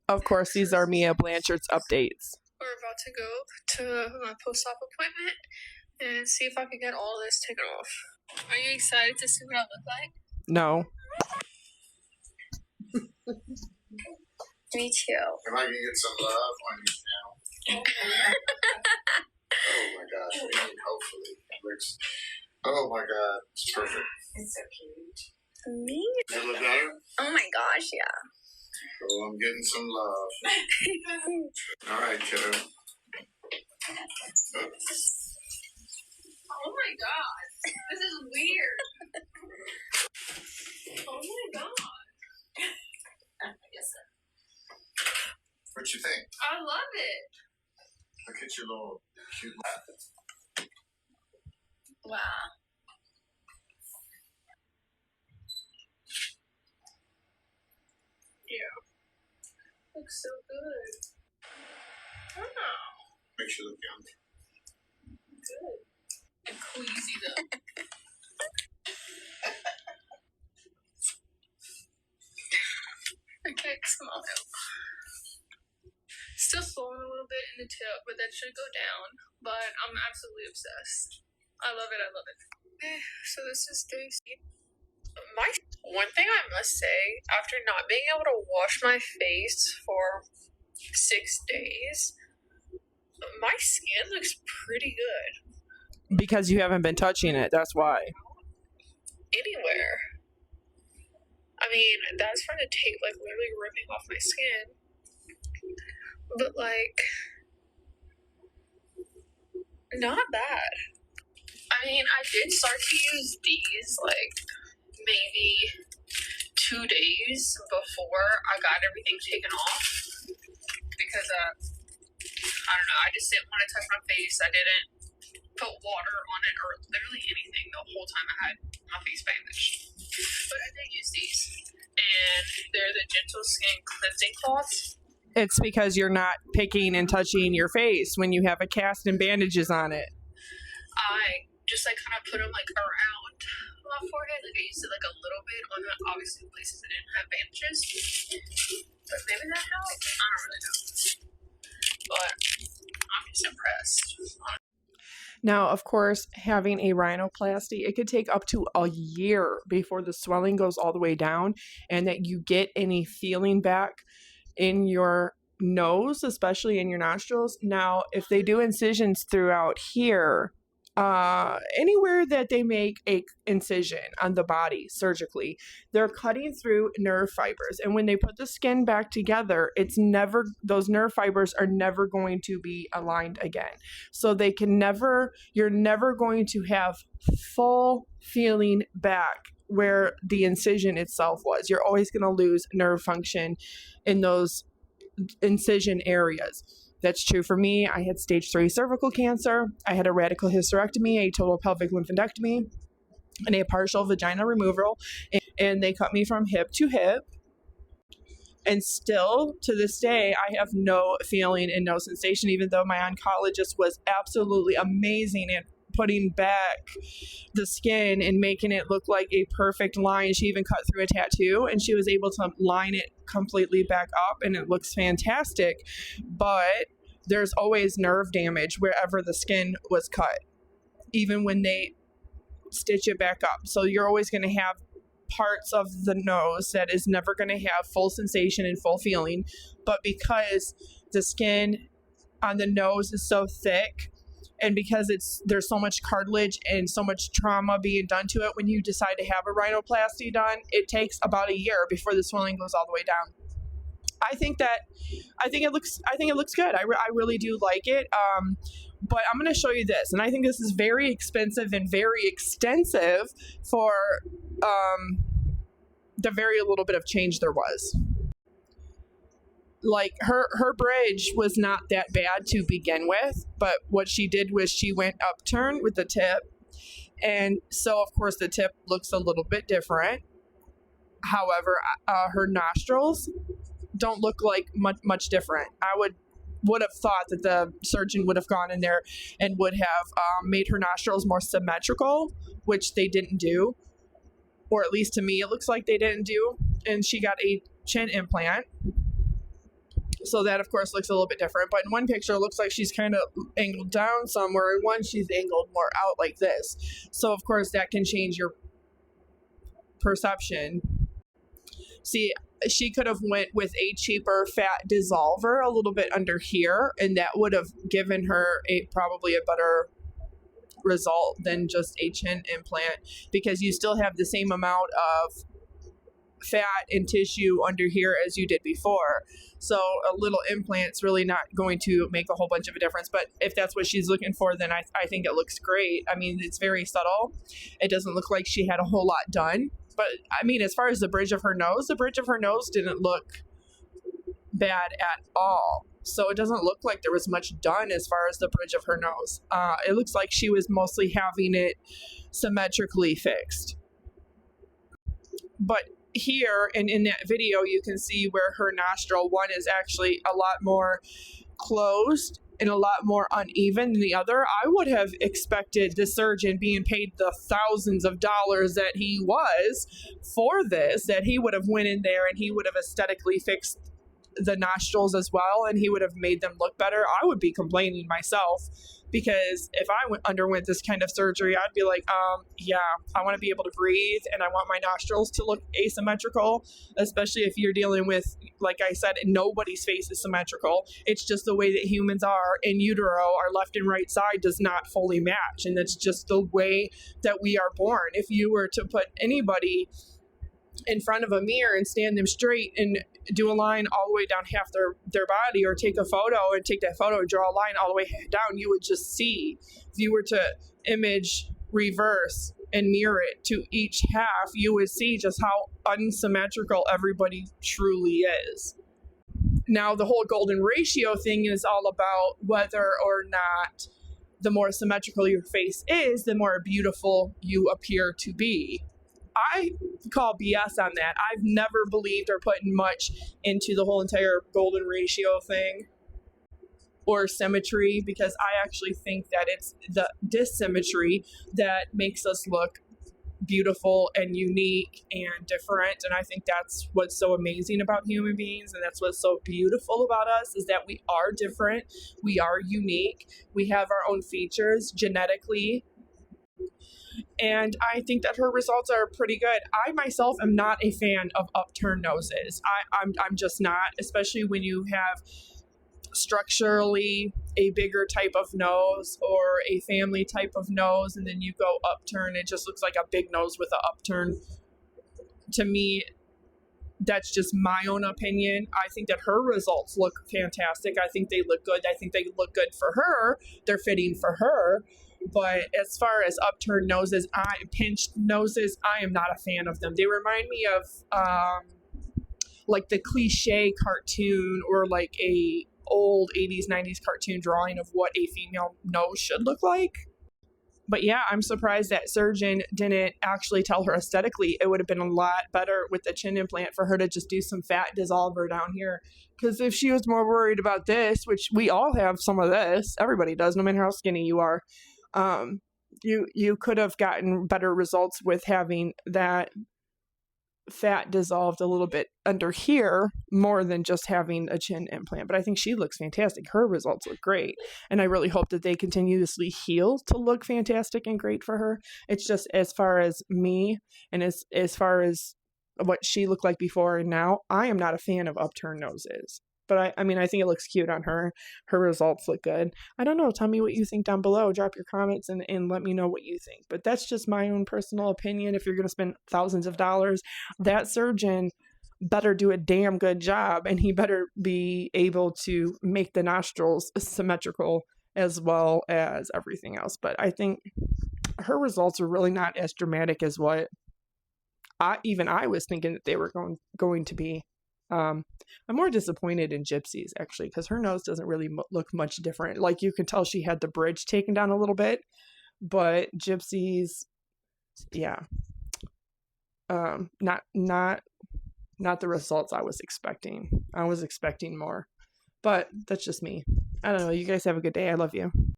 Of course, these are Mia Blanchard's updates. We're about to go to my post-op appointment and see if I can get all this taken off. Are you excited to see what I look like? No. Me too. Am I gonna get some love on your channel? Oh my gosh, hopefully it works. Oh my god, it's perfect. It's so cute. Me? Does it look better? Oh my gosh, yeah. Oh, I'm getting some love. Alright, kiddo. Oh my god. This is weird. Oh my god. I guess so. What you think? I love it. Look at your little cute laugh. Wow. Yeah. Looks so good. Oh. Makes you look young. Good. And queasy though. I can't smile. Still swollen a little bit in the tip, but that should go down. But I'm absolutely obsessed. I love it. I love it. Okay, so this is Daisy. One thing I must say, after not being able to wash my face for 6 days, my skin looks pretty good. Because you haven't been touching it, that's why. Anywhere. I mean, that's from the tape, like, literally ripping off my skin. But, like, not bad. I mean, I did start to use these, like, maybe 2 days before I got everything taken off. Because, I don't know, I just didn't want to touch my face. I didn't put water on it or literally anything the whole time I had my face bandaged. But I did use these. And they're the Gentle Skin Cleansing Cloths. It's because you're not picking and touching your face when you have a cast and bandages on it. I just like kind of put them like around my forehead. Like I used it like a little bit on the obviously places that didn't have bandages. But maybe that helped. I don't really know. But I'm just impressed. Now, of course, having a rhinoplasty, it could take up to a year before the swelling goes all the way down and that you get any feeling back in your nose, especially in your nostrils. Now, if they do incisions throughout here, anywhere that they make a incision on the body surgically, they're cutting through nerve fibers, and when they put the skin back together, those nerve fibers are never going to be aligned again, so you're never going to have full feeling back where the incision itself was. You're always going to lose nerve function in those incision areas. That's true for me. I had stage 3 cervical cancer. I had a radical hysterectomy, a total pelvic lymphodectomy, and a partial vagina removal. And they cut me from hip to hip. And still, to this day, I have no feeling and no sensation, even though my oncologist was absolutely amazing at putting back the skin and making it look like a perfect line. She even cut through a tattoo and she was able to line it completely back up and it looks fantastic. But there's always nerve damage wherever the skin was cut, even when they stitch it back up. So you're always going to have parts of the nose that is never going to have full sensation and full feeling. But because the skin on the nose is so thick, and because there's so much cartilage and so much trauma being done to it, when you decide to have a rhinoplasty done, it takes about a year before the swelling goes all the way down. I think it looks good. I really do like it. But I'm going to show you this, and I think this is very expensive and very extensive for the very little bit of change there was. Like her bridge was not that bad to begin with, but what she did was she went upturn with the tip, and so of course the tip looks a little bit different. However, her nostrils don't look like much different. I would have thought that the surgeon would have gone in there and would have made her nostrils more symmetrical, which they didn't do, or at least to me it looks like they didn't do. And she got a chin implant. So that, of course, looks a little bit different. But in one picture, it looks like she's kind of angled down somewhere. In one, she's angled more out like this. So, of course, that can change your perception. See, she could have went with a cheaper fat dissolver a little bit under here, and that would have given her probably a better result than just a chin implant, because you still have the same amount of fat and tissue under here as you did before. So a little implant's really not going to make a whole bunch of a difference. But if that's what she's looking for, then I think it looks great. I mean, it's very subtle. It doesn't look like she had a whole lot done. But I mean, as far as the bridge of her nose didn't look bad at all. So it doesn't look like there was much done as far as the bridge of her nose. It looks like she was mostly having it symmetrically fixed. But here and in that video, you can see where her nostril, one is actually a lot more closed and a lot more uneven than the other. I would have expected the surgeon, being paid the thousands of dollars that he was for this, that he would have went in there and he would have aesthetically fixed the nostrils as well, and he would have made them look better. I would be complaining myself, because if I underwent this kind of surgery, I'd be like, yeah, I want to be able to breathe, and I want my nostrils to look asymmetrical, especially if you're dealing with, like I said, nobody's face is symmetrical. It's just the way that humans are in utero. Our left and right side does not fully match, and that's just the way that we are born. If you were to put anybody in front of a mirror and stand them straight and do a line all the way down half their body, or take a photo and take that photo and draw a line all the way down, you would just see. If you were to image reverse and mirror it to each half, you would see just how unsymmetrical everybody truly is. Now, the whole golden ratio thing is all about whether or not the more symmetrical your face is, the more beautiful you appear to be. I call BS on that. I've never believed or put much into the whole entire golden ratio thing or symmetry, because I actually think that it's the dissymmetry that makes us look beautiful and unique and different. And I think that's what's so amazing about human beings, and that's what's so beautiful about us, is that we are different, we are unique, we have our own features genetically. And I think that her results are pretty good. I myself am not a fan of upturned noses. I'm just not, especially when you have structurally a bigger type of nose or a family type of nose, and then you go upturn. It just looks like a big nose with an upturn. To me, that's just my own opinion. I think that her results look fantastic. I think they look good. I think they look good for her. They're fitting for her. But as far as upturned noses, pinched noses, I am not a fan of them. They remind me of like the cliche cartoon, or like a old 80s, 90s cartoon drawing of what a female nose should look like. But yeah, I'm surprised that surgeon didn't actually tell her aesthetically. It would have been a lot better with the chin implant for her to just do some fat dissolver down here. Because if she was more worried about this, which we all have some of this, everybody does, no matter how skinny you are, you could have gotten better results with having that fat dissolved a little bit under here more than just having a chin implant. But I think she looks fantastic. Her results look great. And I really hope that they continuously heal to look fantastic and great for her. It's just, as far as me and as far as what she looked like before and now, I am not a fan of upturned noses. But I mean, I think it looks cute on her. Her results look good. I don't know. Tell me what you think down below. Drop your comments and let me know what you think. But that's just my own personal opinion. If you're going to spend thousands of dollars, that surgeon better do a damn good job. And he better be able to make the nostrils symmetrical as well as everything else. But I think her results are really not as dramatic as what I was thinking that they were going to be. I'm more disappointed in Gypsy's, actually, because her nose doesn't really look much different. Like, you can tell she had the bridge taken down a little bit, but Gypsy's, yeah, not the results I was expecting. I was expecting more, but that's just me. I don't know. You guys have a good day. I love you.